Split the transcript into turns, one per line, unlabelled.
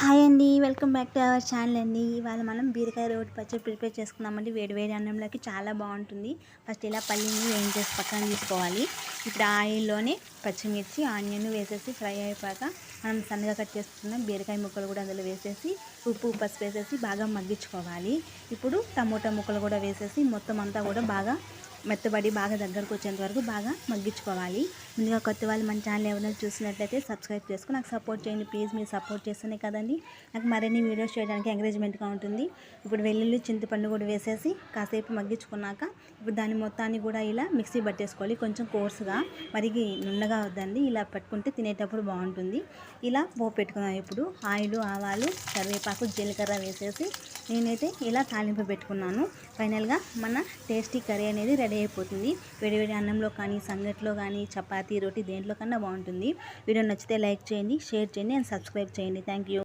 Hi అండి, welcome back to our channel అండి. ఇవాళ మనం బీరకాయ రోటి పచ్చడి ప్రిపేర్ చేసుకున్నామండి. వేడి వేడి అన్నంలోకి చాలా బాగుంటుంది. ఫస్ట్ ఇలా పల్లీని వేయించేసి పక్కన తీసుకోవాలి. ఇప్పుడు ఆయిల్లోనే పచ్చిమిర్చి ఆనియన్ వేసేసి ఫ్రై అయిపోయాక మనం సన్నగా కట్ చేసుకున్న బీరకాయ ముక్కలు కూడా అందులో వేసేసి ఉప్పు పసుపు వేసేసి బాగా మగ్గించుకోవాలి. ఇప్పుడు టమోటా ముక్కలు కూడా వేసేసి మొత్తం అంతా కూడా బాగా మెత్తబడి బాగా దగ్గరకు వచ్చేంత వరకు బాగా మగ్గించుకోవాలి. ముందుగా కొత్త వాళ్ళు మన ఛానల్ ఎవరైనా చూసినట్లయితే సబ్స్క్రైబ్ చేసుకుని నాకు సపోర్ట్ చేయండి ప్లీజ్. మీరు సపోర్ట్ చేస్తేనే కదండి నాకు మరిన్ని వీడియోస్ చేయడానికి ఎంకరేజ్మెంట్గా ఉంటుంది. ఇప్పుడు వెల్లుల్లి చింతపండు కూడా వేసేసి కాసేపు మగ్గించుకున్నాక ఇప్పుడు దాని మొత్తాన్ని కూడా ఇలా మిక్సీ పట్టేసుకోవాలి. కొంచెం కోర్సుగా మరిగి నున్నగా వద్దండి, ఇలా పట్టుకుంటే తినేటప్పుడు బాగుంటుంది. ఇలా పోపు పెట్టుకున్నాను. ఇప్పుడు ఆయిల్ ఆవాలు కరివేపాకు జీలకర్ర వేసేసి నేనైతే ఇలా తాలింపు పెట్టుకున్నాను. ఫైనల్గా మన టేస్టీ కర్రీ అనేది రెడీ అయిపోతుంది. వేడివేడి అన్నంలో కానీ సంగట్లో కానీ చపాతీ రోటీ దేంట్లో కన్నా బాగుంటుంది. వీడియో నచ్చితే లైక్ చేయండి, షేర్ చేయండి అండ్ సబ్స్క్రైబ్ చేయండి. Thank you.